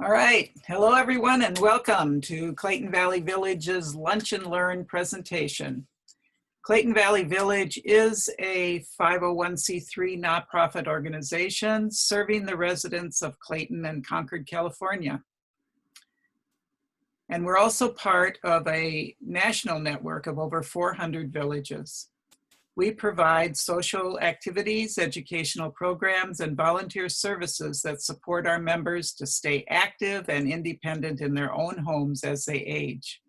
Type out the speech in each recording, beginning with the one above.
All right. Hello, everyone, and welcome to Clayton Valley Village's Lunch and Learn presentation. Clayton Valley Village is a 501c3 nonprofit organization serving the residents of Clayton and Concord, California. And we're also part of a national network of over 400 villages. We provide social activities, educational programs, and volunteer services that support our members to stay active and independent in their own homes as they age.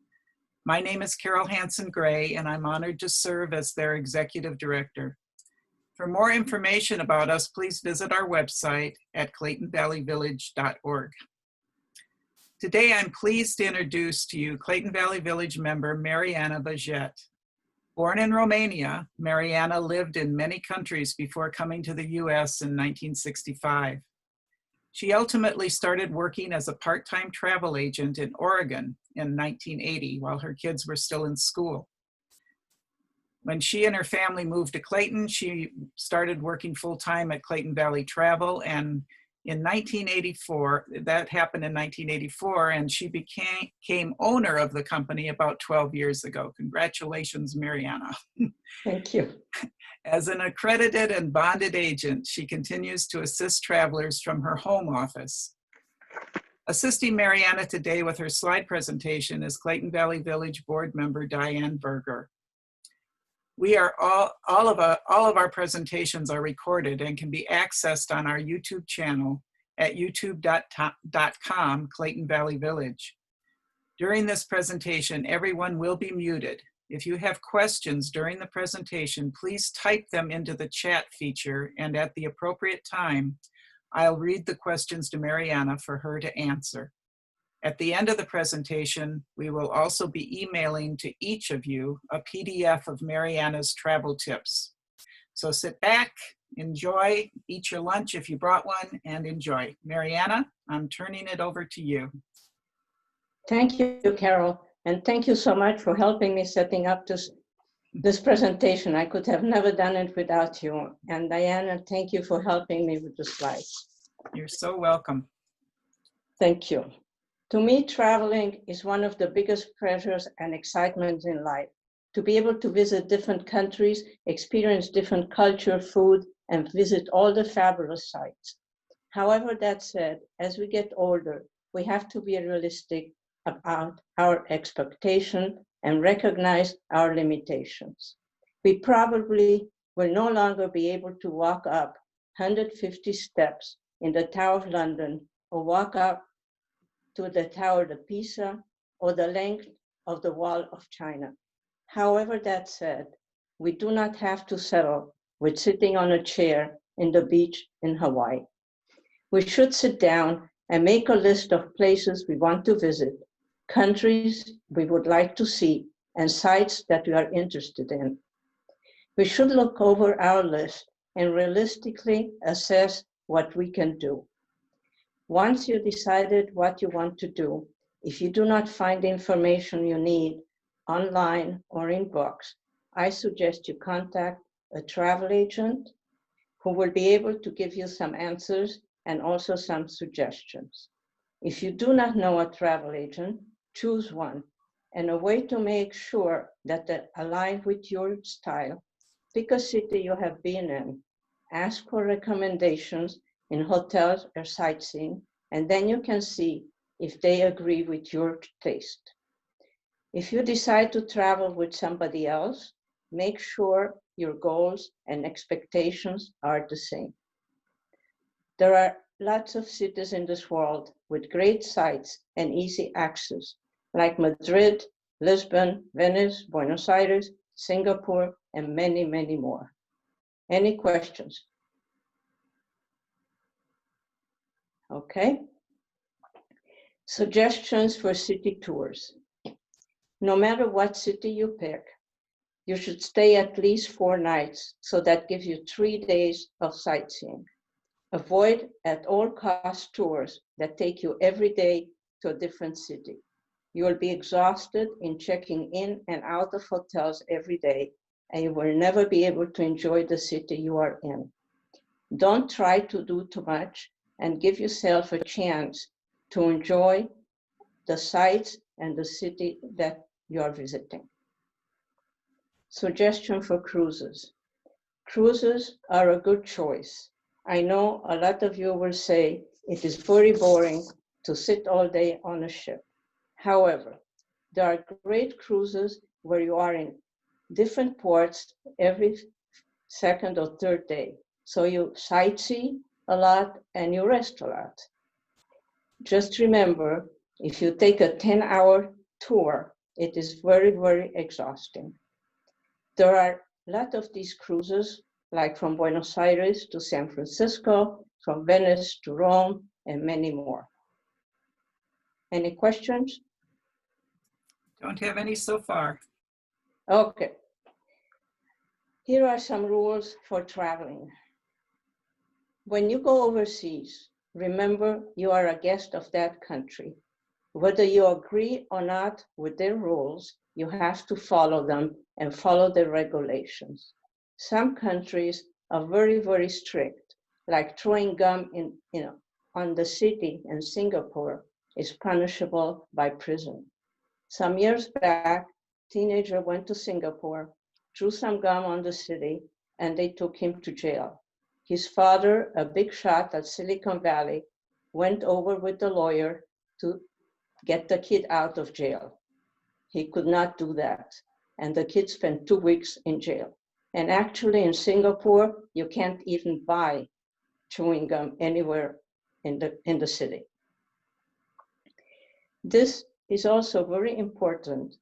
My name is Carol Hanson Gray, and I'm honored to serve as their executive director. For more information about us, please visit our website at claytonvalleyvillage.org. Today, I'm pleased to introduce to you Clayton Valley Village member Mariana Behdjet. Born in Romania, Mariana lived in many countries before coming to the US in 1965. She ultimately started working as a part-time travel agent in Oregon in 1980 while her kids were still in school. When she and her family moved to Clayton, she started working full-time at Clayton Valley Travel, and in 1984, that happened in 1984, and she became owner of the company about 12 years ago. Congratulations, Mariana. Thank you. As an accredited and bonded agent, she continues to assist travelers from her home office. Assisting Mariana today with her slide presentation is Clayton Valley Village board member Diane Berger. We are all of our presentations are recorded and can be accessed on our YouTube channel at youtube.com Clayton Valley Village. During this presentation, everyone will be muted. If you have questions during the presentation, please type them into the chat feature, and at the appropriate time, I'll read the questions to Mariana for her to answer. At the end of the presentation, we will also be emailing to each of you a PDF of Mariana's travel tips. So sit back, enjoy, eat your lunch if you brought one, and enjoy. Mariana, I'm turning it over to you. Thank you, Carol. And thank you so much for helping me setting up this presentation. I could have never done it without you. And Diana, thank you for helping me with the slides. You're so welcome. Thank you. To me, traveling is one of the biggest pleasures and excitements in life. To be able to visit different countries, experience different culture, food, and visit all the fabulous sites. However, that said, as we get older, we have to be realistic about our expectation and recognize our limitations. We probably will no longer be able to walk up 150 steps in the Tower of London or walk up to the Tower of Pisa or the length of the Wall of China. However, that said, we do not have to settle with sitting on a chair in the beach in Hawaii. We should sit down and make a list of places we want to visit, countries we would like to see, and sites that we are interested in. We should look over our list and realistically assess what we can do. Once you decided what you want to do, if you do not find the information you need online or in books, I suggest you contact a travel agent who will be able to give you some answers and also some suggestions. If you do not know a travel agent, choose one. And a way to make sure that they align with your style, pick a city you have been in, ask for recommendations in hotels or sightseeing, and then you can see if they agree with your taste. If you decide to travel with somebody else, make sure your goals and expectations are the same. There are lots of cities in this world with great sites and easy access, like Madrid, Lisbon, Venice, Buenos Aires, Singapore, and many, many more. Any questions? Okay. Suggestions for city tours. No matter what city you pick, you should stay at least 4 nights, so that gives you 3 days of sightseeing. Avoid at all costs tours that take you every day to a different city. You will be exhausted in checking in and out of hotels every day, and you will never be able to enjoy the city you are in. Don't try to do too much and give yourself a chance to enjoy the sights and the city that you are visiting. Suggestion for cruises. Cruises are a good choice. I know a lot of you will say it is very boring to sit all day on a ship. However, there are great cruises where you are in different ports every second or third day. So you sightsee a lot and you rest a lot. Just remember, if you take a 10-hour tour, it is very, very exhausting. There are a lot of these cruises, like from Buenos Aires to San Francisco, from Venice to Rome, and many more. Any questions? Don't have any so far. Okay. Here are some rules for traveling. When you go overseas, remember you are a guest of that country. Whether you agree or not with their rules, you have to follow them and follow the regulations. Some countries are very, very strict, like throwing gum on the city in Singapore is punishable by prison. Some years back, a teenager went to Singapore, threw some gum on the city, and they took him to jail. His father, a big shot at Silicon Valley, went over with the lawyer to get the kid out of jail. He could not do that. And the kid spent 2 weeks in jail. And actually in Singapore, you can't even buy chewing gum anywhere in the city. This is also very important,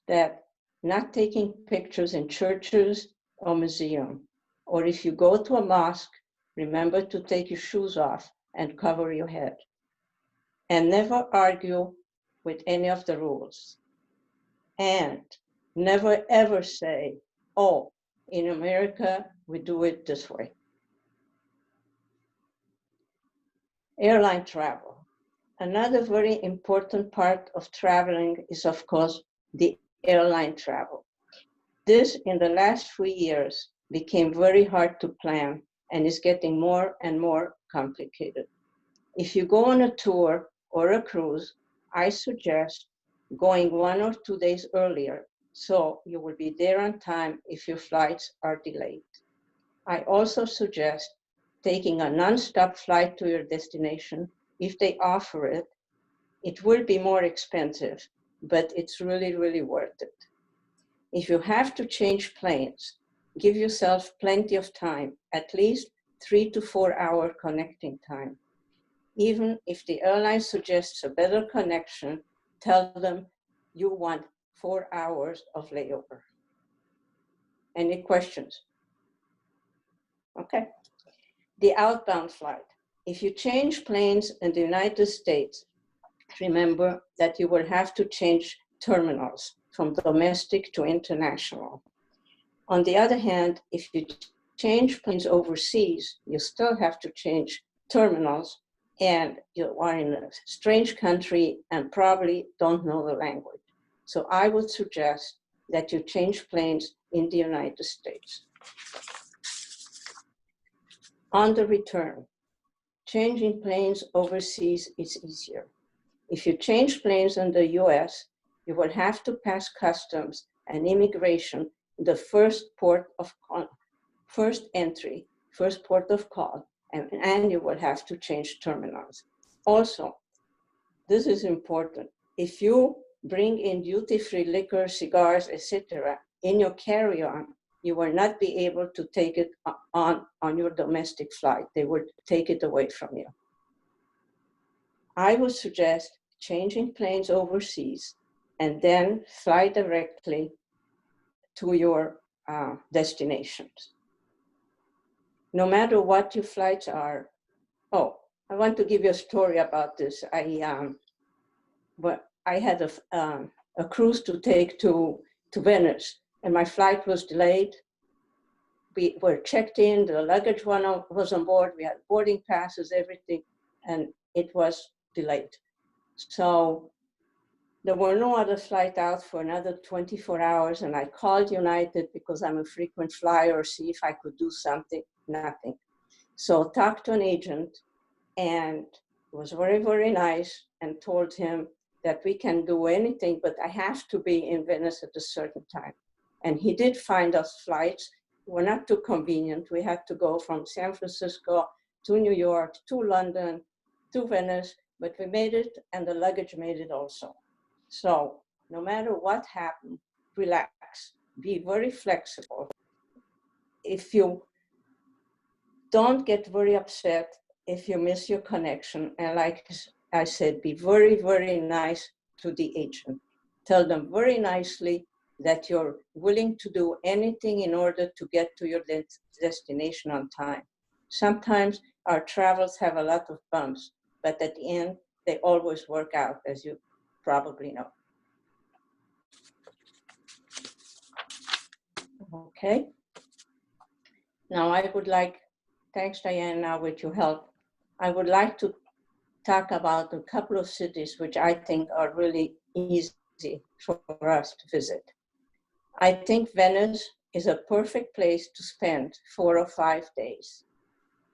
that not taking pictures in churches or museums. Or if you go to a mosque, remember to take your shoes off and cover your head. And never argue with any of the rules. And never ever say, oh, in America, we do it this way. Airline travel. Another very important part of traveling is, of course, the airline travel. This, in the last 3 years, became very hard to plan and is getting more and more complicated. If you go on a tour or a cruise, I suggest going 1 or 2 days earlier, so you will be there on time if your flights are delayed. I also suggest taking a non-stop flight to your destination if they offer it. It will be more expensive, but it's really, really worth it. If you have to change planes, give yourself plenty of time, at least 3 to 4 hour connecting time. Even if the airline suggests a better connection, tell them you want 4 hours of layover. Any questions? Okay. The outbound flight. If you change planes in the United States, remember that you will have to change terminals from domestic to international. On the other hand, if you change planes overseas, you still have to change terminals, and you are in a strange country and probably don't know the language. So I would suggest that you change planes in the United States. On the return, changing planes overseas is easier. If you change planes in the US, you will have to pass customs and immigration, the first port of call, and you will have to change terminals. Also, this is important. If you bring in duty-free liquor, cigars, etc. in your carry-on, you will not be able to take it on your domestic flight. They would take it away from you. I would suggest changing planes overseas and then fly directly to your destinations. No matter what your flights are. Oh, I want to give you a story about this. I had a cruise to take to Venice, and my flight was delayed. We were checked in, the luggage was on board, we had boarding passes, everything, and it was delayed. So there were no other flight out for another 24 hours, and I called United because I'm a frequent flyer, see if I could do something, nothing. So talked to an agent, and was very, very nice and told him that we can do anything, but I have to be in Venice at a certain time. And he did find us flights. Were not too convenient. We had to go from San Francisco to New York, to London, to Venice, but we made it, and the luggage made it also. So no matter what happened, relax, be very flexible. If you don't get very upset if you miss your connection, and like I said, be very, very nice to the agent. Tell them very nicely that you're willing to do anything in order to get to your destination on time. Sometimes our travels have a lot of bumps, but at the end, they always work out, as you probably know. Okay. Now I would like, thanks Diane, now with your help, I would like to talk about a couple of cities which I think are really easy for us to visit. I think Venice is a perfect place to spend 4 or 5 days.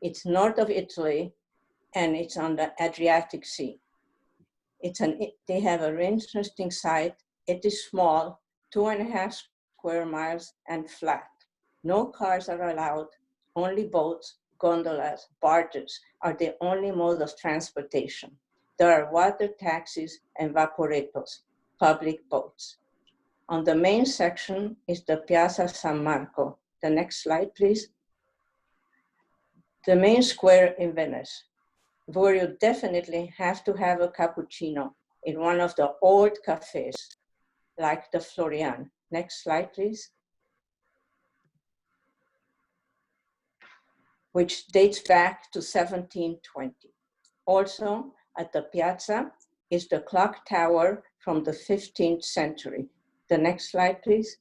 It's north of Italy and it's on the Adriatic Sea. They have an interesting site. It is small, 2.5 square miles and flat. No cars are allowed, only boats, gondolas, barges are the only mode of transportation. There are water taxis and vaporettos, public boats. On the main section is the Piazza San Marco. The next slide, please. The main square in Venice, where you definitely have to have a cappuccino in one of the old cafes, like the Florian. Next slide, please. Which dates back to 1720. Also, at the piazza is the clock tower from the 15th century. The next slide, please.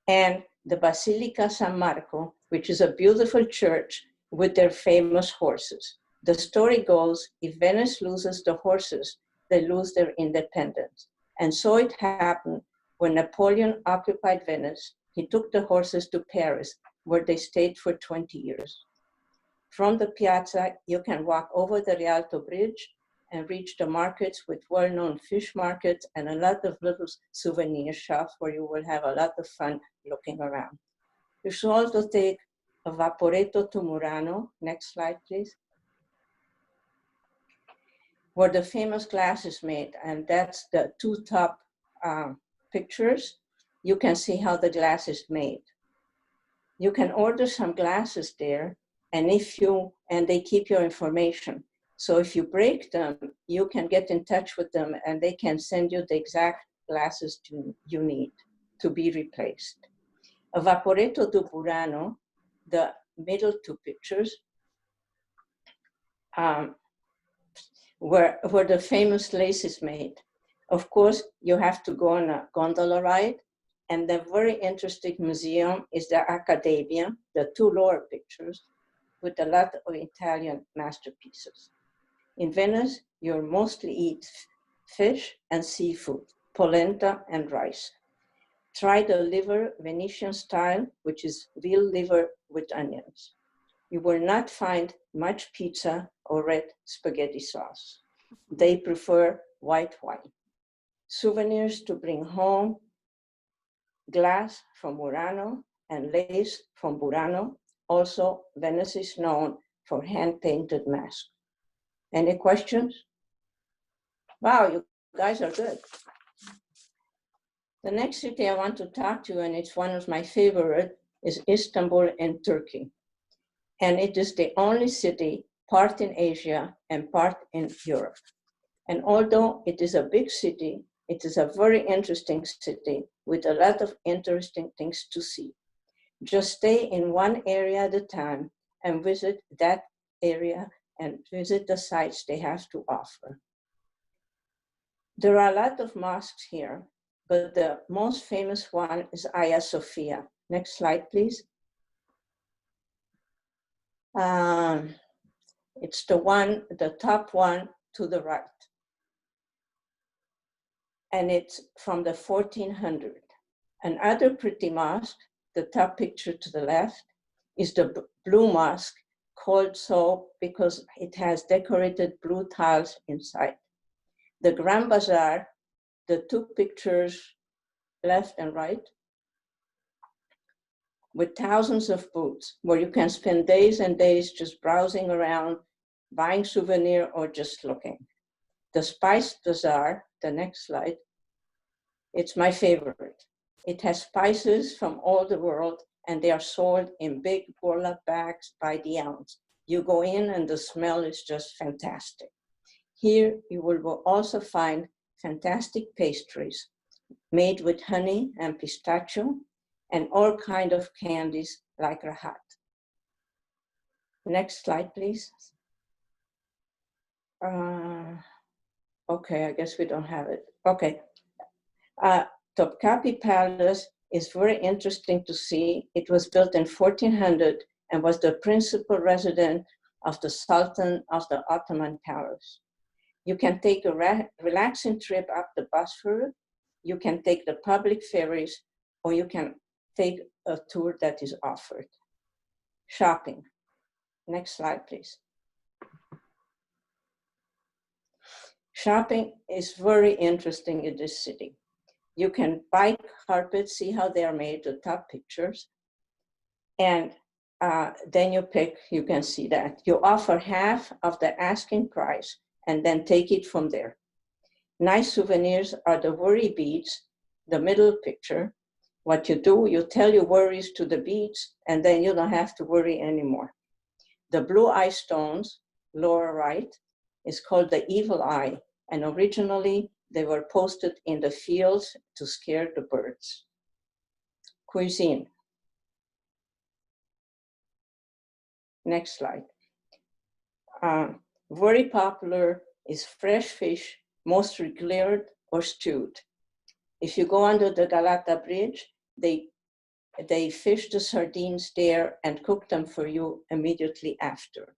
And the Basilica San Marco, which is a beautiful church with their famous horses. The story goes, if Venice loses the horses, they lose their independence. And so it happened when Napoleon occupied Venice. He took the horses to Paris, where they stayed for 20 years. From the piazza, you can walk over the Rialto Bridge and reach the markets with well-known fish markets and a lot of little souvenir shops where you will have a lot of fun looking around. You should also take a vaporetto to Murano. Next slide, please. Where the famous glass is made, and that's the two top pictures. You can see how the glass is made. You can order some glasses there, and they keep your information. So if you break them, you can get in touch with them and they can send you the exact glasses you need to be replaced. A Vaporetto di Burano, the middle two pictures, where the famous lace is made. Of course, you have to go on a gondola ride, and the very interesting museum is the Accademia, the two lower pictures, with a lot of Italian masterpieces. In Venice, you mostly eat fish and seafood, polenta and rice. Try the liver Venetian style, which is veal liver with onions. You will not find much pizza or red spaghetti sauce. They prefer white wine. Souvenirs to bring home, glass from Murano and lace from Burano. Also, Venice is known for hand-painted masks. Any questions? Wow, you guys are good. The next city I want to talk to you, and it's one of my favorite, is Istanbul in Turkey. And it is the only city part in Asia and part in Europe. And although it is a big city, it is a very interesting city with a lot of interesting things to see. Just stay in one area at a time and visit that area and visit the sites they have to offer. There are a lot of mosques here, but the most famous one is Hagia Sophia. Next slide, please. It's the top one to the right. And it's from the 1400s. Another pretty mosque, the top picture to the left, is the Blue Mosque, Cold soap because it has decorated blue tiles inside. The Grand Bazaar, the two pictures left and right, with thousands of booths where you can spend days and days just browsing around, buying souvenir or just looking. The Spice Bazaar, the next slide, it's my favorite. It has spices from all the world and they are sold in big burlap bags by the ounce. You go in and the smell is just fantastic. Here you will also find fantastic pastries made with honey and pistachio and all kinds of candies like rahat. Next slide, please. Okay, I guess we don't have it. Okay. Topkapi Palace is very interesting to see. It was built in 1400 and was the principal residence of the Sultan of the Ottoman Palace. You can take a relaxing trip up the Bosphorus, you can take the public ferries, or you can take a tour that is offered. Shopping. Next slide, please. Shopping is very interesting in this city. You can buy carpets, see how they are made, the top pictures, and then you pick, you can see that. You offer half of the asking price and then take it from there. Nice souvenirs are the worry beads, the middle picture. What you do, you tell your worries to the beads and then you don't have to worry anymore. The blue eye stones, lower right, is called the evil eye, and originally they were posted in the fields to scare the birds. Cuisine. Next slide. Very popular is fresh fish, mostly grilled or stewed. If you go under the Galata Bridge, they fish the sardines there and cook them for you immediately after.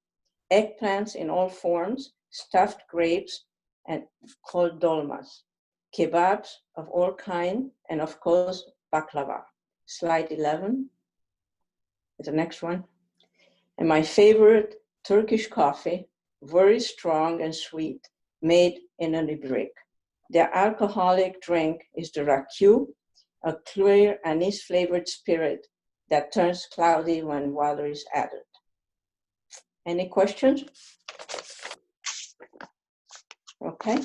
Eggplants in all forms, stuffed grapes, and called dolmas. Kebabs of all kinds, and of course, baklava. Slide 11, the next one. And my favorite, Turkish coffee, very strong and sweet, made in an ibrik. The alcoholic drink is the rakü, a clear anise-flavored spirit that turns cloudy when water is added. Any questions? Okay.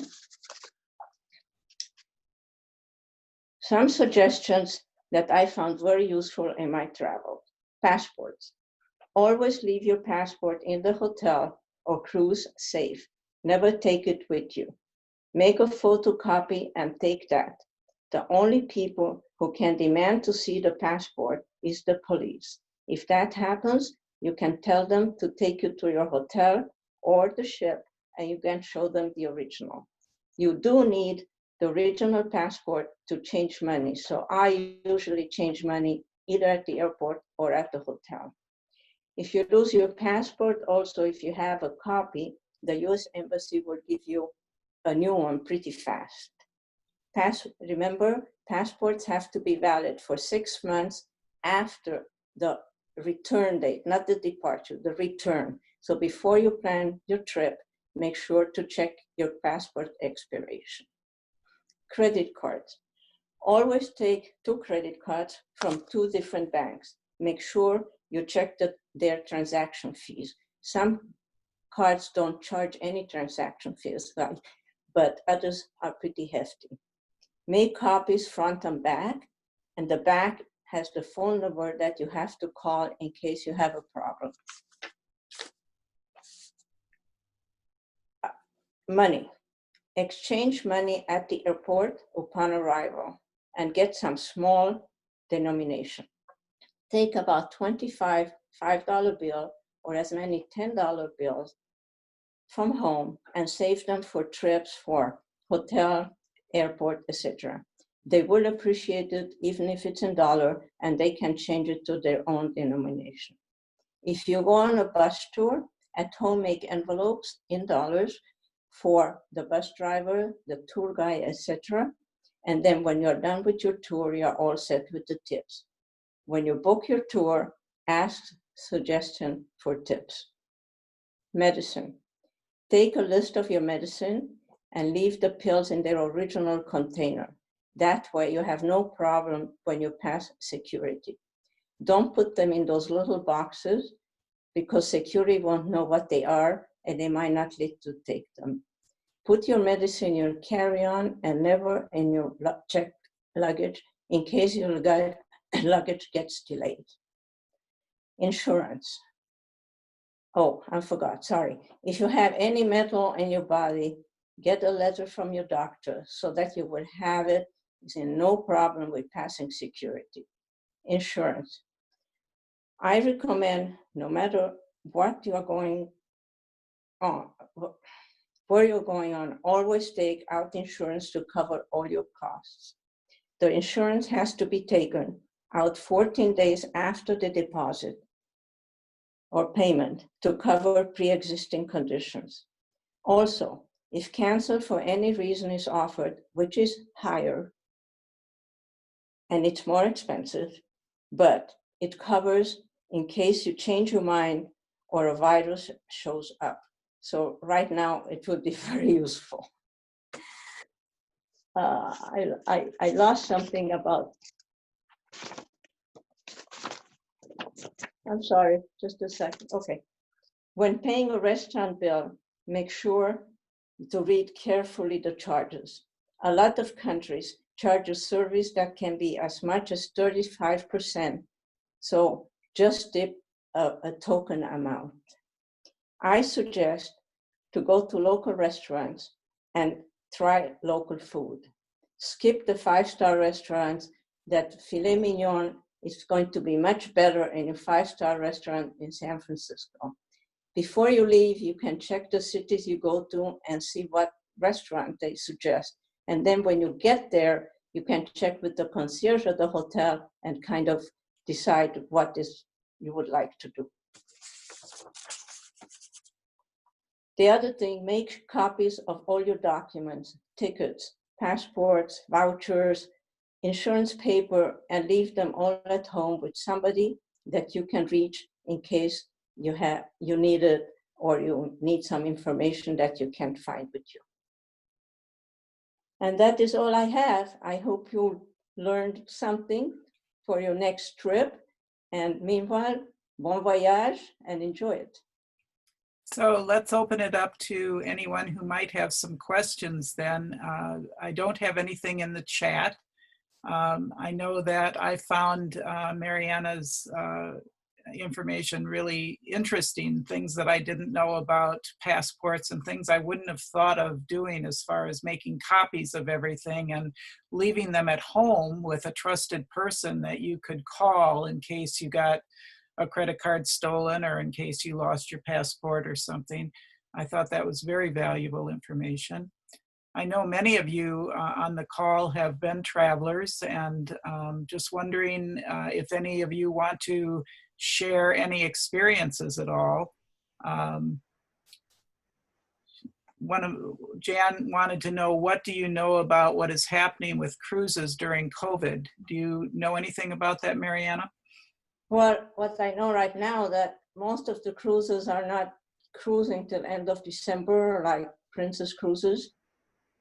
Some suggestions that I found very useful in my travel. Passports. Always leave your passport in the hotel or cruise safe. Never take it with you. Make a photocopy and take that. The only people who can demand to see the passport is the police. If that happens, you can tell them to take you to your hotel or the ship and you can show them the original. You do need the original passport to change money. So I usually change money either at the airport or at the hotel. If you lose your passport, also if you have a copy, the US Embassy will give you a new one pretty fast. Remember, passports have to be valid for 6 months after the return date, not the departure, the return. So before you plan your trip, make sure to check your passport expiration. Credit cards. Always take 2 credit cards from 2 different banks. Make sure you check their transaction fees. Some cards don't charge any transaction fees, but others are pretty hefty. Make copies front and back, and the back has the phone number that you have to call in case you have a problem. Money. Exchange money at the airport upon arrival and get some small denomination. Take about 25 $5 bill or as many $10 bills from home and save them for trips for hotel, airport, etc. They will appreciate it even if it's in dollar and they can change it to their own denomination. If you go on a bus tour, at home make envelopes in dollars for the bus driver, the tour guide, etc. And then when you're done with your tour, you're all set with the tips. When you book your tour, ask suggestion for tips. Medicine. Take a list of your medicine and leave the pills in their original container. That way you have no problem when you pass security. Don't put them in those little boxes because security won't know what they are and they might not let you take them. Put your medicine in your carry-on and never in your checked luggage in case your luggage gets delayed. Insurance. Oh, I forgot, sorry. If you have any metal in your body, get a letter from your doctor so that you will have it. It's no problem with passing security. Insurance. I recommend, no matter what you are going on, where you're going on, always take out insurance to cover all your costs. The insurance has to be taken out 14 days after the deposit or payment to cover pre-existing conditions. Also, if cancel for any reason is offered, which is higher and it's more expensive, but it covers in case you change your mind or a virus shows up. So right now it would be very useful. I lost something about, I'm sorry, just a second, okay. When paying a restaurant bill, make sure to read carefully the charges. A lot of countries charge a service that can be as much as 35%. So just tip a token amount. I suggest to go to local restaurants and try local food. Skip the five-star restaurants. That filet mignon is going to be much better in a five-star restaurant in San Francisco. Before you leave, you can check the cities you go to and see what restaurant they suggest. And then when you get there, you can check with the concierge of the hotel and kind of decide what is you would like to do. The other thing, make copies of all your documents, tickets, passports, vouchers, insurance paper, and leave them all at home with somebody that you can reach in case you need it or you need some information that you can't find with you. And that is all I have. I hope you learned something for your next trip. And meanwhile, bon voyage and enjoy it. So let's open it up to anyone who might have some questions then. I don't have anything in the chat. I know that I found Mariana's information really interesting, things that I didn't know about passports and things I wouldn't have thought of doing as far as making copies of everything and leaving them at home with a trusted person that you could call in case you got a credit card stolen or in case you lost your passport or something. I thought that was very valuable information. I know many of you on the call have been travelers, and just wondering if any of you want to share any experiences at all. Jan wanted to know, what do you know about what is happening with cruises during COVID? Do you know anything about that, Mariana? Well, what I know right now that most of the cruises are not cruising till end of December, like Princess Cruises.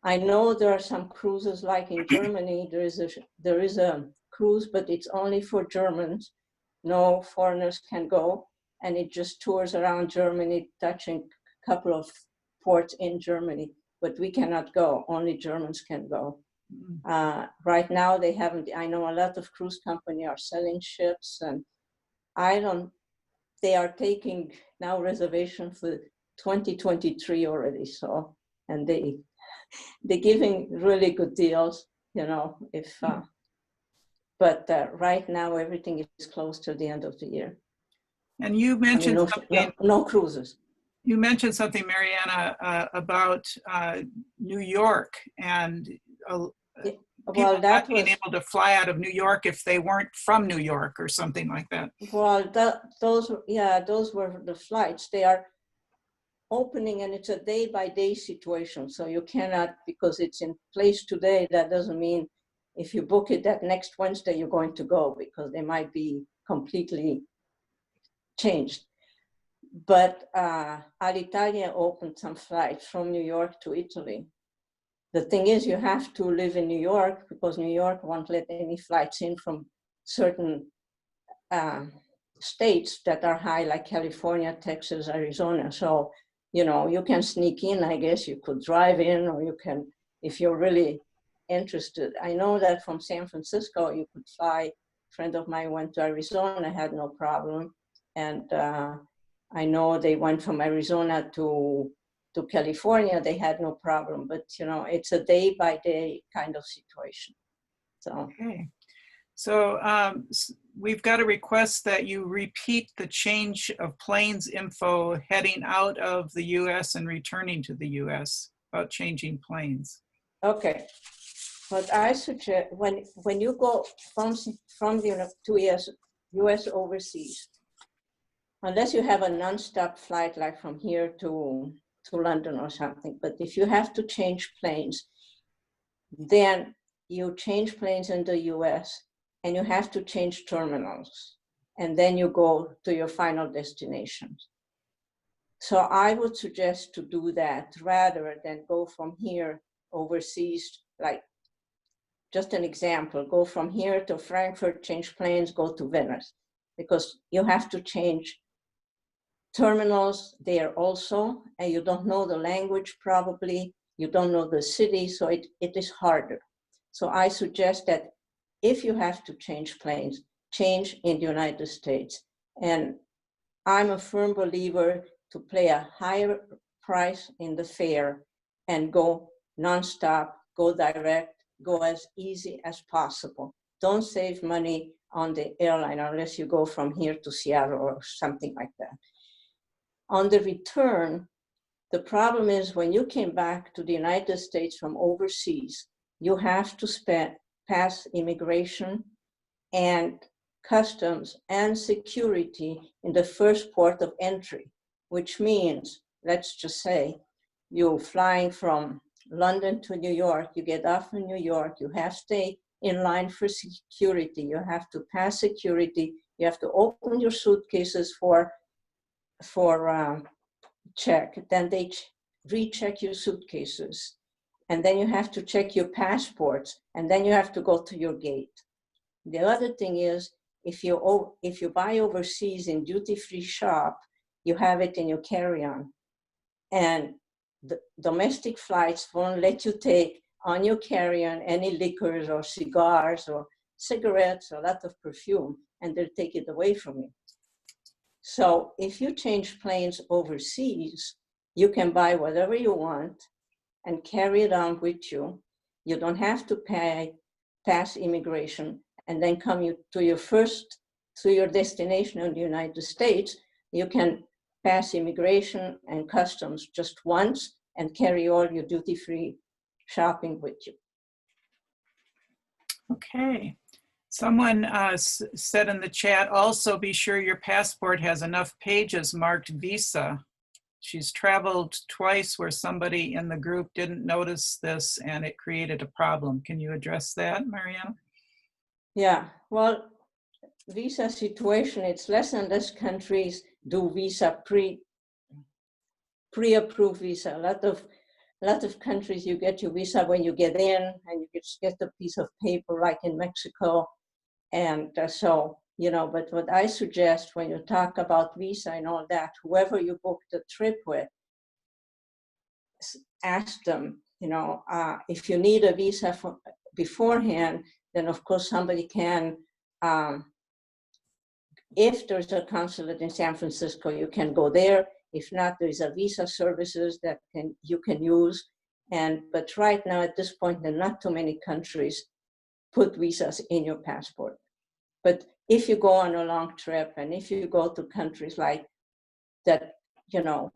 I know there are some cruises, like in Germany, there is a cruise, but it's only for Germans. No foreigners can go, and it just tours around Germany, touching a couple of ports in Germany, but we cannot go, only Germans can go. Right now they haven't, I know a lot of cruise companies are selling ships, and they are taking now reservation for 2023 already, so, and they're giving really good deals, you know, if, but right now everything is closed till the end of the year. And you mentioned no cruises. You mentioned something, Mariana, about New York and people not being able to fly out of New York if they weren't from New York or something like that. Well, those were the flights. They are opening, and it's a day-by-day situation. So you cannot, because it's in place today, that doesn't mean if you book it that next Wednesday, you're going to go, because they might be completely changed. But Alitalia opened some flights from New York to Italy. The thing is, you have to live in New York because New York won't let any flights in from certain states that are high, like California, Texas, Arizona. So, you know, you can sneak in, I guess. You could drive in, or you can, if you're really interested. I know that from San Francisco, you could fly. A friend of mine went to Arizona, had no problem. And I know they went from Arizona to California, they had no problem. But, you know, it's a day-by-day kind of situation. So. Okay. So we've got a request that you repeat the change of planes info heading out of the US and returning to the US about changing planes. Okay. What I suggest, when you go from the US overseas, unless you have a nonstop flight like from here to London or something, but if you have to change planes, then you change planes in the US and you have to change terminals, and then you go to your final destination. So I would suggest to do that rather than go from here overseas, like just an example, go from here to Frankfurt, change planes, go to Venice, because you have to change terminals there also, and you don't know the language probably, you don't know the city, so it is harder. So I suggest that if you have to change planes, change in the United States. And I'm a firm believer to pay a higher price in the fare and go nonstop, go direct, go as easy as possible. Don't save money on the airline unless you go from here to Seattle or something like that. On the return, the problem is when you came back to the United States from overseas, you have to pass immigration and customs and security in the first port of entry, which means, let's just say, you're flying from London to New York, you get off in New York, you have to stay in line for security, you have to pass security, you have to open your suitcases for check, then they recheck your suitcases, and then you have to check your passports, and then you have to go to your gate. The other thing is, if you buy overseas in duty-free shop, you have it in your carry-on, and the domestic flights won't let you take on your carry-on any liquors or cigars or cigarettes or a lot of perfume, and they'll take it away from you. So if you change planes overseas, you can buy whatever you want and carry it on with you. You don't have to pass immigration, and then come to your destination in the United States. You can pass immigration and customs just once and carry all your duty-free shopping with you. Okay. Someone said in the chat, also be sure your passport has enough pages marked visa. She's traveled twice where somebody in the group didn't notice this and it created a problem. Can you address that, Mariana? Yeah, well, visa situation, it's less and less countries do visa pre-approved visa. A lot of countries, you get your visa when you get in, and you just get a piece of paper, like in Mexico. And so, you know, but what I suggest when you talk about visa and all that, whoever you book the trip with, ask them, you know, if you need a visa beforehand, then of course somebody can, if there's a consulate in San Francisco, you can go there. If not, there's a visa services that you can use. But right now at this point, there are not too many countries put visas in your passport. But if you go on a long trip and if you go to countries like that, you know,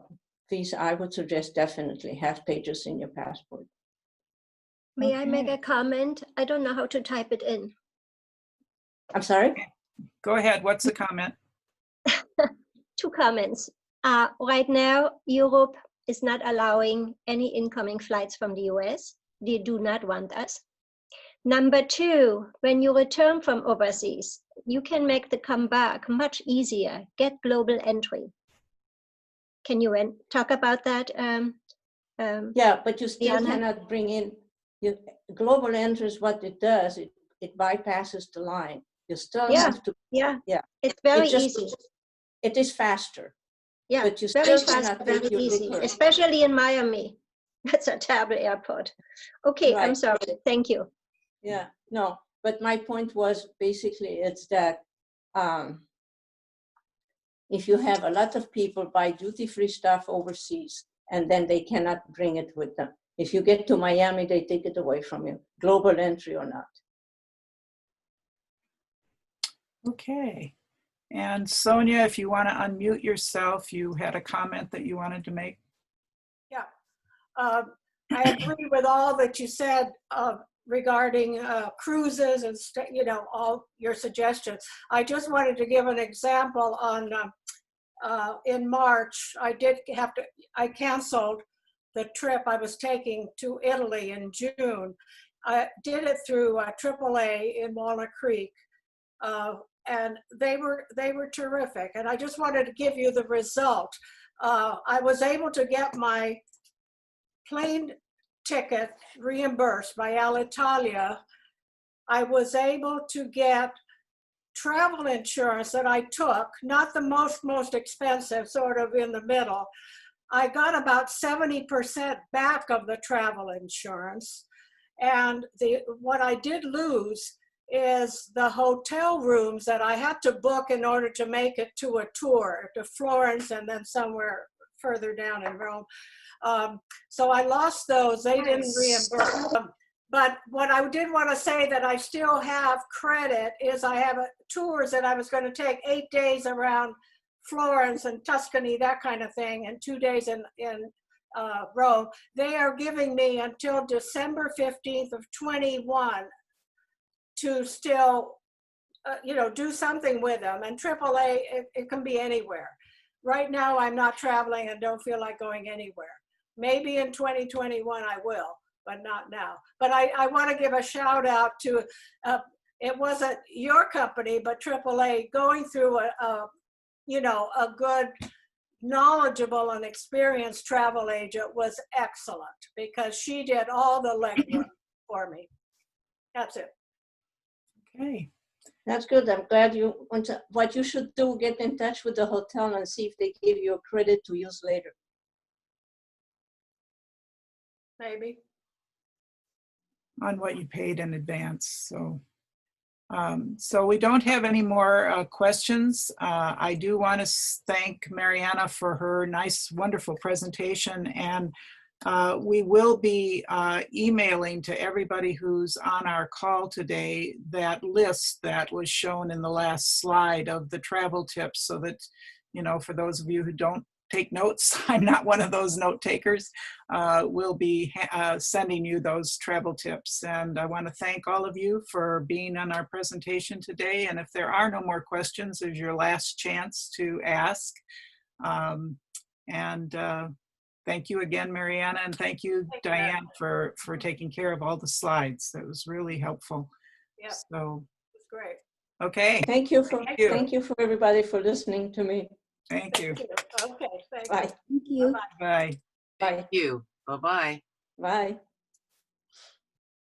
visa, I would suggest definitely have pages in your passport. May I make a comment? I don't know how to type it in. I'm sorry? Go ahead. What's the comment? 2 comments. Right now, Europe is not allowing any incoming flights from the US. They do not want us. Number 2, when you return from overseas, you can make the comeback much easier. Get global entry. Can you talk about that? Yeah, but you still Mariana? cannot bring in, global entries, what it does, it bypasses the line. You still Yeah, have to, yeah. yeah. It's very It just, easy. it is faster, Yeah, but you very still fast, cannot very take your easy, liquor. especially in Miami. That's a terrible airport. Okay, I'm Right. sorry. Thank you. Yeah, no, but my point was basically it's that if you have a lot of people buy duty-free stuff overseas and then they cannot bring it with them. If you get to Miami, they take it away from you, global entry or not. Okay. And Sonia, if you want to unmute yourself, you had a comment that you wanted to make. Yeah, I agree with all that you said regarding cruises and all your suggestions. I just wanted to give an example on in March. I canceled the trip I was taking to Italy in June. I did it through AAA in Walnut Creek. And they were terrific. And I just wanted to give you the result. I was able to get my plane ticket reimbursed by Alitalia. I was able to get travel insurance that I took, not the most expensive, sort of in the middle. I got about 70% back of the travel insurance. And what I did lose is the hotel rooms that I had to book in order to make it to a tour to Florence and then somewhere further down in Rome. So I lost those. They didn't reimburse them. But what I did want to say that I still have credit is I have tours that I was going to take 8 days around Florence and Tuscany, that kind of thing, and 2 days in Rome. They are giving me until December 15th of 21 to still, do something with them. And AAA, it can be anywhere. Right now, I'm not traveling and don't feel like going anywhere. Maybe in 2021 I will, but not now. But I want to give a shout out to, it wasn't your company, but AAA going through a good, knowledgeable and experienced travel agent was excellent because she did all the legwork for me. That's it. Okay. That's good. I'm glad you want to. What you should do, get in touch with the hotel and see if they give you a credit to use later. Maybe. On what you paid in advance. So we don't have any more questions. I do want to thank Mariana for her nice, wonderful presentation. And we will be emailing to everybody who's on our call today that list that was shown in the last slide of the travel tips so that, for those of you who don't take notes, I'm not one of those note takers, we'll be sending you those travel tips. And I want to thank all of you for being on our presentation today. And if there are no more questions, there's your last chance to ask. Thank you again, Mariana, and thank you, Diane, for taking care of all the slides. That was really helpful. Yeah, so it's great. Okay. Thank you for everybody for listening to me. Thank you. Okay, thank you. Bye. Thank you. Bye. Bye. Thank you. Bye-bye. Bye.